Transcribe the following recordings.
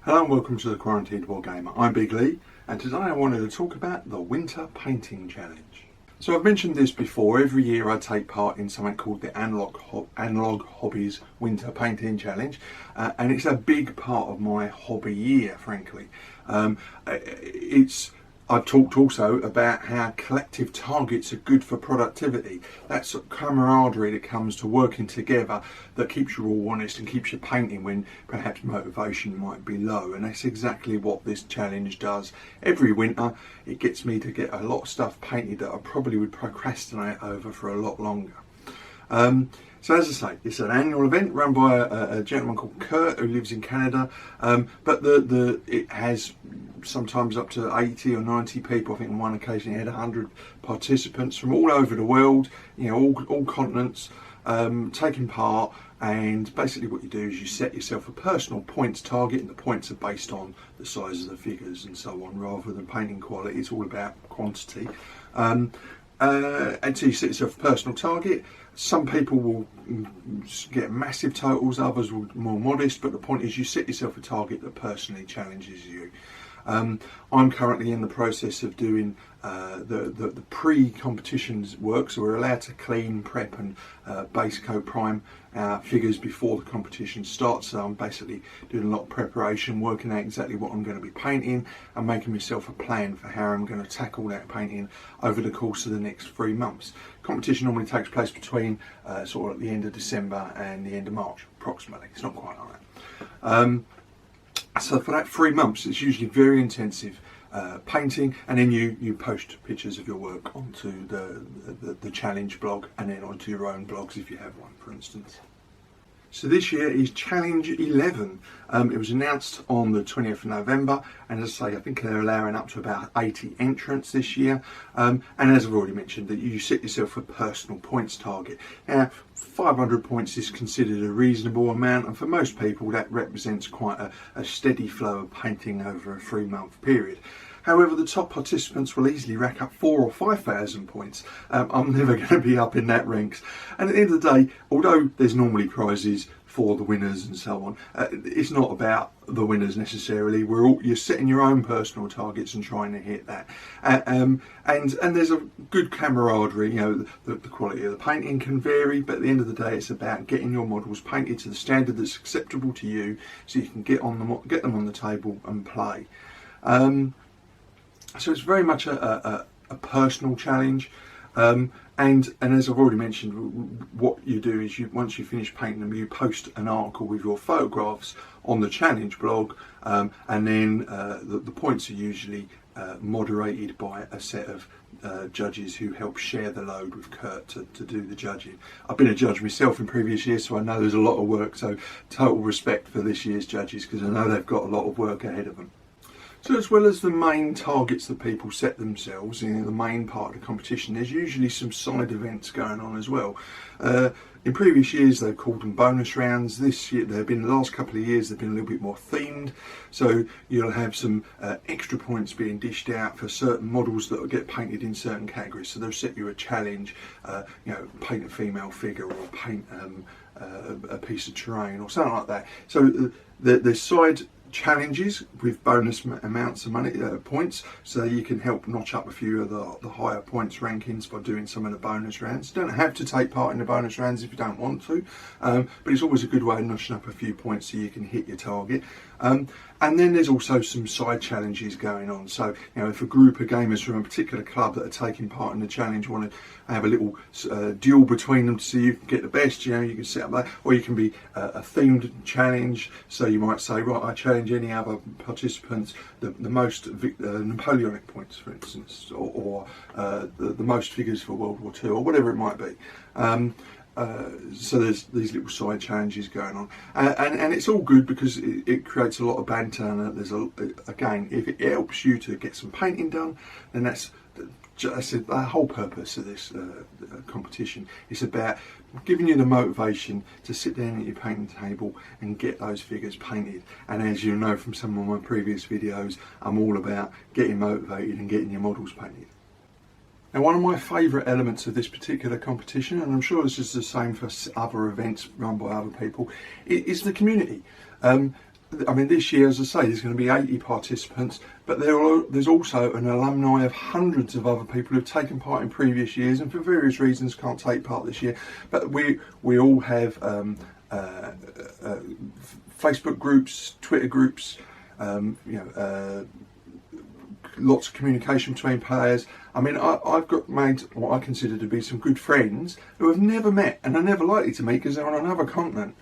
Hello and welcome to the Quarantined Wargamer. I'm Big Lee, and today I wanted to talk about the Winter Painting Challenge. So I've mentioned this before. Every year I take part in something called the Analogue Hobbies Winter Painting Challenge, and it's a big part of my hobby year, frankly. I've talked also about how collective targets are good for productivity. That sort of camaraderie that comes to working together that keeps you all honest and keeps you painting when perhaps motivation might be low. And that's exactly what this challenge does. Every winter it gets me to get a lot of stuff painted that I probably would procrastinate over for a lot longer. So as I say, it's an annual event run by a gentleman called Kurt who lives in Canada, but it has sometimes up to 80 or 90 people. I think on one occasion it had 100 participants from all over the world, you know, all continents, taking part. And basically what you do is you set yourself a personal points target, and the points are based on the size of the figures and so on, rather than painting quality. It's all about quantity. And so you set yourself a personal target. Some people will get massive totals, others will be more modest, but the point is you set yourself a target that personally challenges you. I'm currently in the process of doing the pre-competitions work, so we're allowed to clean, prep and base coat prime our figures before the competition starts. So I'm basically doing a lot of preparation, working out exactly what I'm going to be painting and making myself a plan for how I'm going to tackle that painting over the course of the next 3 months. Competition normally takes place between sort of at the end of December and the end of March, approximately. It's not quite like that. So for that 3 months, it's usually very intensive painting, and then you post pictures of your work onto the challenge blog, and then onto your own blogs if you have one, for instance. So this year is Challenge 11. It was announced on the 20th of November, and as I say, I think they're allowing up to about 80 entrants this year. And as I've already mentioned, that you set yourself a personal points target. Now, 500 points is considered a reasonable amount, and for most people that represents quite a steady flow of painting over a 3-month period. However, the top participants will easily rack up 4,000 or 5,000 points. I'm never going to be up in that ranks. And at the end of the day, although there's normally prizes for the winners and so on, it's not about the winners necessarily. You're setting your own personal targets and trying to hit that. And there's a good camaraderie. You know, the quality of the painting can vary, but at the end of the day, it's about getting your models painted to the standard that's acceptable to you, so you can get them on the table and play. So it's very much a personal challenge, and as I've already mentioned, what you do is once you finish painting them, you post an article with your photographs on the challenge blog, and then the points are usually moderated by a set of judges who help share the load with Kurt to do the judging. I've been a judge myself in previous years, so I know there's a lot of work, so total respect for this year's judges, because I know they've got a lot of work ahead of them. So as well as the main targets that people set themselves in the main part of the competition, there's usually some side events going on as well. In previous years they've called them bonus rounds. This year, the last couple of years, they've been a little bit more themed. So you'll have some extra points being dished out for certain models that will get painted in certain categories. So they'll set you a challenge, paint a female figure or paint a piece of terrain or something like that. So the side challenges with bonus amounts of money, points, so you can help notch up a few of the higher points rankings by doing some of the bonus rounds. You don't have to take part in the bonus rounds if you don't want to, but it's always a good way of notching up a few points so you can hit your target. And then there's also some side challenges going on. So, you know, if a group of gamers from a particular club that are taking part in the challenge want to have a little duel between them to see who can get the best, you know, you can set up that, or you can be a themed challenge. So you might say, right, I challenge any other participants the most Napoleonic points, for instance, or the most figures for World War II, or whatever it might be. So there's these little side challenges going on, and it's all good because it creates a lot of banter, and again, if it helps you to get some painting done, then that's the whole purpose of this competition. It's about giving you the motivation to sit down at your painting table and get those figures painted. And as you know from some of my previous videos, I'm all about getting motivated and getting your models painted. Now, one of my favourite elements of this particular competition, and I'm sure this is the same for other events run by other people, is the community. I mean, this year, as I say, there's going to be 80 participants, but there's also an alumni of hundreds of other people who've taken part in previous years and for various reasons can't take part this year. But we all have Facebook groups, Twitter groups, lots of communication between players. I mean, I've got made what I consider to be some good friends who I've never met and are never likely to meet because they're on another continent.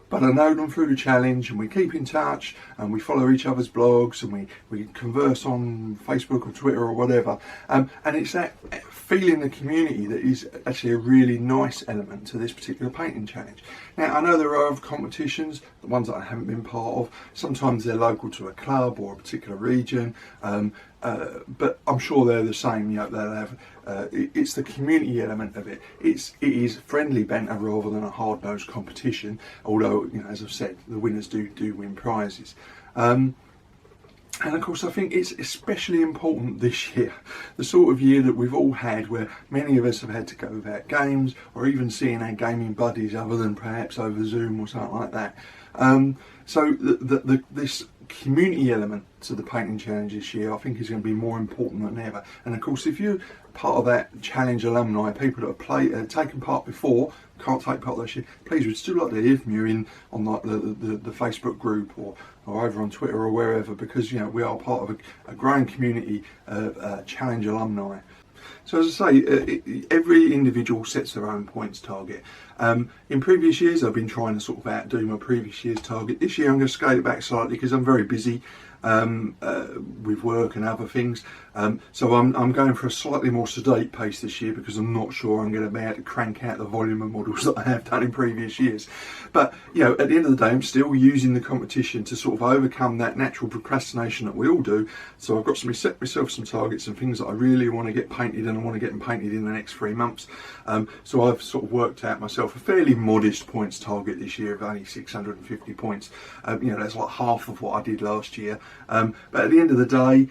But I know them through the challenge, and we keep in touch, and we follow each other's blogs, and we converse on Facebook or Twitter or whatever. And it's that feeling the community that is actually a really nice element to this particular painting challenge. Now, I know there are other competitions, the ones that I haven't been part of. Sometimes they're local to a club or a particular region, but I'm sure they're the same. They'll have. It's the community element of it. It is friendly banter rather than a hard-nosed competition. Although, as I've said, the winners do win prizes. And of course, I think it's especially important this year, the sort of year that we've all had, where many of us have had to go without games, or even seeing our gaming buddies other than perhaps over Zoom or something like that. So this community element to the painting challenge this year, I think, is going to be more important than ever. And of course, if you're part of that challenge alumni, people that have taken part before, can't take part this year, please, we'd still like to hear from you on like the Facebook group or over on Twitter or wherever, because we are part of a growing community of challenge alumni. So as I say, every individual sets their own points target. In previous years, I've been trying to sort of outdo my previous year's target. This year, I'm going to scale it back slightly because I'm very busy with work and other things. So I'm going for a slightly more sedate pace this year because I'm not sure I'm going to be able to crank out the volume of models that I have done in previous years. But at the end of the day, I'm still using the competition to sort of overcome that natural procrastination that we all do. So I've got to set myself some targets and things that I really want to get painted, and I want to get them painted in the next 3 months. So I've sort of worked out myself a fairly modest points target this year of only 650 points. That's like half of what I did last year. But at the end of the day,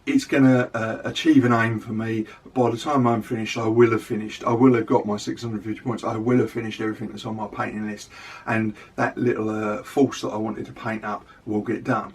it's going to achieve an aim for me. By the time I'm finished, I will have finished. I will have got my 650 points. I will have finished everything that's on my painting list, and that little force that I wanted to paint up will get done.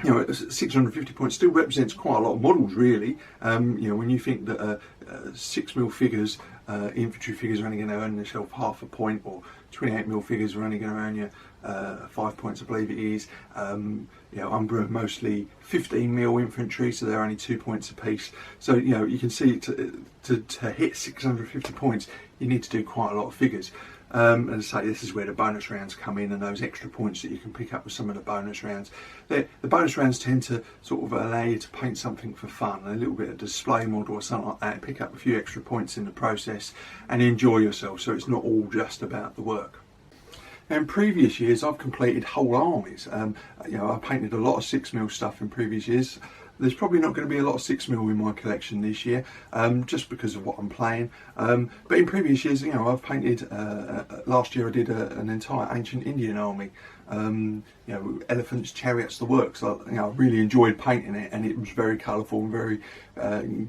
650 points still represents quite a lot of models, really. When you think that 6mm figures, infantry figures, are only going to earn themselves half a point, or 28mm figures are only going to earn you 5 points, I believe it is. Umbra mostly 15mm infantry, so they're only 2 points apiece. So you can see to hit 650 points, you need to do quite a lot of figures. As I say, this is where the bonus rounds come in, and those extra points that you can pick up with some of the bonus rounds. The bonus rounds tend to sort of allow you to paint something for fun, a little bit of display model or something like that, pick up a few extra points in the process and enjoy yourself, so it's not all just about the work. Now, in previous years, I've completed whole armies. I painted a lot of 6mm stuff in previous years. There's probably not going to be a lot of 6mm in my collection this year, just because of what I'm playing. But in previous years, I've painted. Last year, I did an entire ancient Indian army. Elephants, chariots, the works. I really enjoyed painting it, and it was very colourful and very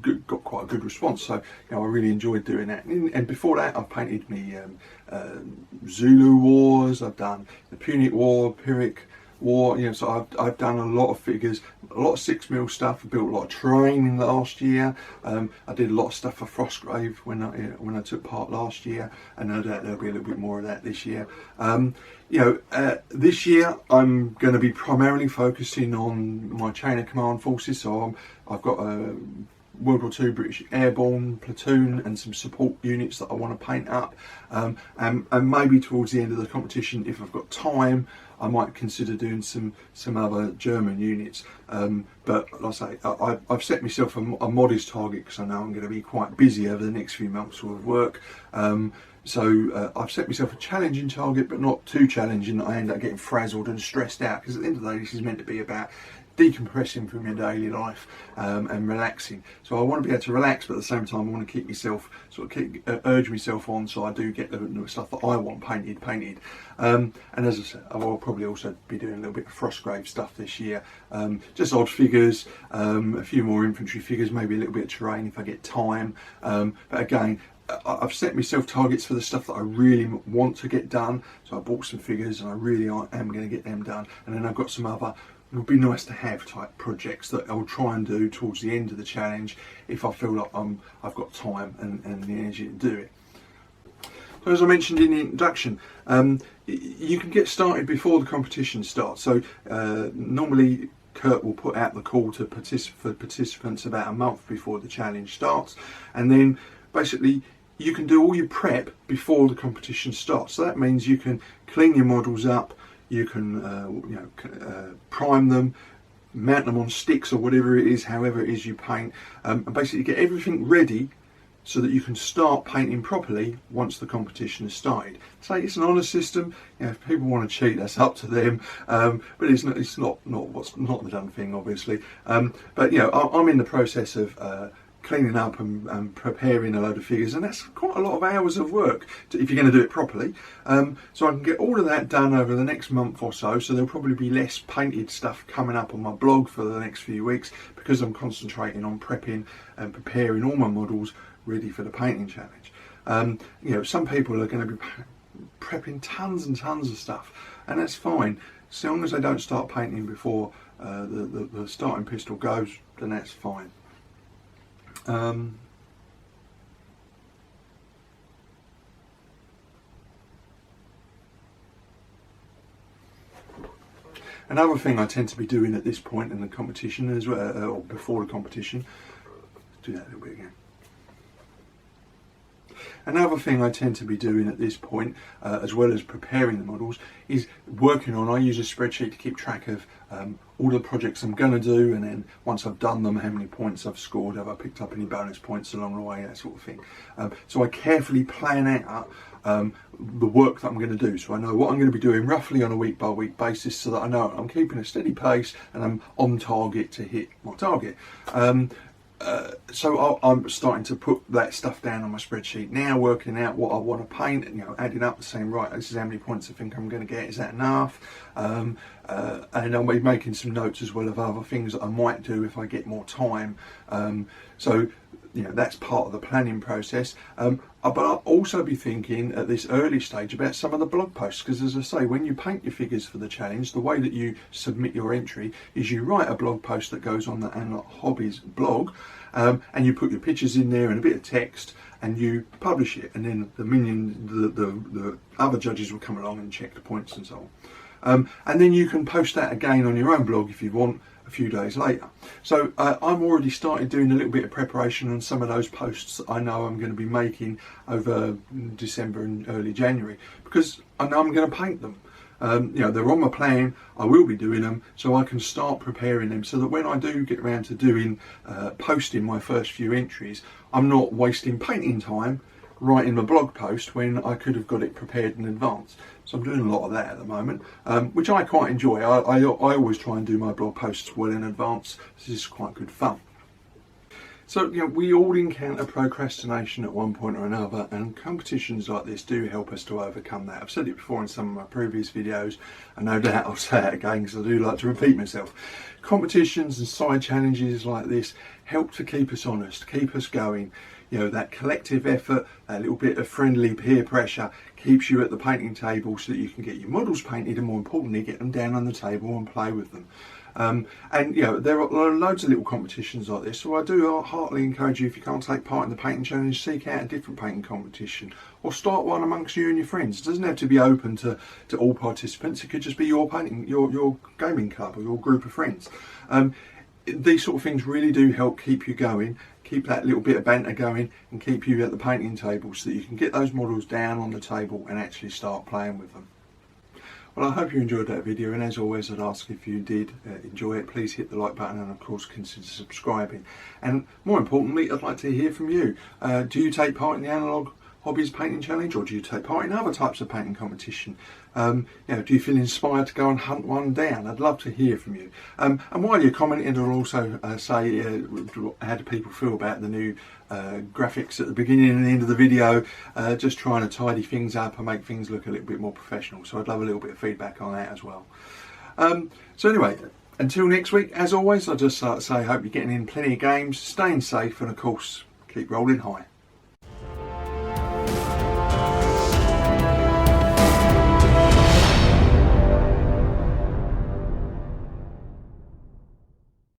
good, got quite a good response. So I really enjoyed doing that. And before that, I've painted me Zulu wars. I've done the Punic War, Pyrrhic War. So I've done a lot of figures, a lot of 6mm stuff. I built a lot of terrain last year. I did a lot of stuff for Frostgrave when I took part last year, and no doubt there'll be a little bit more of that this year. This year I'm going to be primarily focusing on my chain of command forces. So I've got a World War II British Airborne platoon and some support units that I want to paint up, and maybe towards the end of the competition, if I've got time, I might consider doing some other German units. But like I say, I've set myself a modest target because I know I'm going to be quite busy over the next few months with work. So I've set myself a challenging target, but not too challenging that I end up getting frazzled and stressed out, because at the end of the day, this is meant to be about decompressing from your daily life and relaxing. So I want to be able to relax, but at the same time I want to keep myself, urge myself on, so I do get the stuff that I want painted. And as I said, I will probably also be doing a little bit of Frostgrave stuff this year. Just odd figures, a few more infantry figures, maybe a little bit of terrain if I get time. But again, I've set myself targets for the stuff that I really want to get done. So I bought some figures and I really am going to get them done. And then I've got some other would be nice to have type projects that I'll try and do towards the end of the challenge if I feel like I've got time and the energy to do it. So as I mentioned in the introduction, you can get started before the competition starts. So normally Kurt will put out the call to participants about a month before the challenge starts, and then basically you can do all your prep before the competition starts. So that means you can clean your models up, you can prime them, mount them on sticks or whatever it is, however it is you paint, and basically get everything ready so that you can start painting properly once the competition has started. So it's an honour system. If people want to cheat, that's up to them. But it's not the done thing, obviously. But I'm in the process of cleaning up and preparing a load of figures, and that's quite a lot of hours of work if you're going to do it properly. So I can get all of that done over the next month or so. So there'll probably be less painted stuff coming up on my blog for the next few weeks, because I'm concentrating on prepping and preparing all my models ready for the painting challenge. Some people are going to be prepping tons and tons of stuff, and that's fine as long as they don't start painting before the starting pistol goes, then that's fine. Another thing I tend to be doing at this point in the competition as well, or before the competition, let's do that a little bit again. Another thing I tend to be doing at this point, as well as preparing the models, is working on, I use a spreadsheet to keep track of all the projects I'm going to do, and then once I've done them, how many points I've scored, have I picked up any bonus points along the way, that sort of thing. So I carefully plan out the work that I'm going to do, so I know what I'm going to be doing roughly on a week by week basis, so that I know I'm keeping a steady pace and I'm on target to hit my target. So I'm starting to put that stuff down on my spreadsheet now, working out what I want to paint, and adding up, saying, right, this is how many points I think I'm going to get, is that enough? And I'll be making some notes as well of other things that I might do if I get more time. So that's part of the planning process. But I'll also be thinking at this early stage about some of the blog posts, because as I say, when you paint your figures for the challenge, the way that you submit your entry is you write a blog post that goes on the Analogue Hobbies blog, and you put your pictures in there and a bit of text, and you publish it, and then the other judges will come along and check the points and so on. And then you can post that again on your own blog if you want a few days later. So I'm already started doing a little bit of preparation on some of those posts that I know I'm going to be making over December and early January, because I know I'm going to paint them. They're on my plan, I will be doing them, so I can start preparing them, so that when I do get around to doing posting my first few entries, I'm not wasting painting time writing my blog post when I could have got it prepared in advance. So I'm doing a lot of that at the moment, which I quite enjoy. I always try and do my blog posts well in advance. This is quite good fun. So we all encounter procrastination at one point or another, and competitions like this do help us to overcome that. I've said it before in some of my previous videos, and no doubt I'll say it again because I do like to repeat myself. Competitions and side challenges like this help to keep us honest, keep us going. That collective effort, that little bit of friendly peer pressure keeps you at the painting table so that you can get your models painted, and more importantly, get them down on the table and play with them. There are loads of little competitions like this, so I do heartily encourage you, if you can't take part in the painting challenge, seek out a different painting competition, or start one amongst you and your friends. It doesn't have to be open to all participants. It could just be your painting, your gaming club, or your group of friends. These sort of things really do help keep you going, keep that little bit of banter going, and keep you at the painting table so that you can get those models down on the table and actually start playing with them. Well, I hope you enjoyed that video, and as always, I'd ask if you did enjoy it, please hit the like button, and of course consider subscribing. And more importantly, I'd like to hear from you. Do you take part in the Analogue Hobbies Painting Challenge, or do you take part in other types of painting competition? Do you feel inspired to go and hunt one down? I'd love to hear from you. And while you're commenting, I'll also say how do people feel about the new graphics at the beginning and the end of the video, just trying to tidy things up and make things look a little bit more professional. So I'd love a little bit of feedback on that as well. So anyway, until next week, as always, I'll just say I hope you're getting in plenty of games, staying safe, and of course, keep rolling high.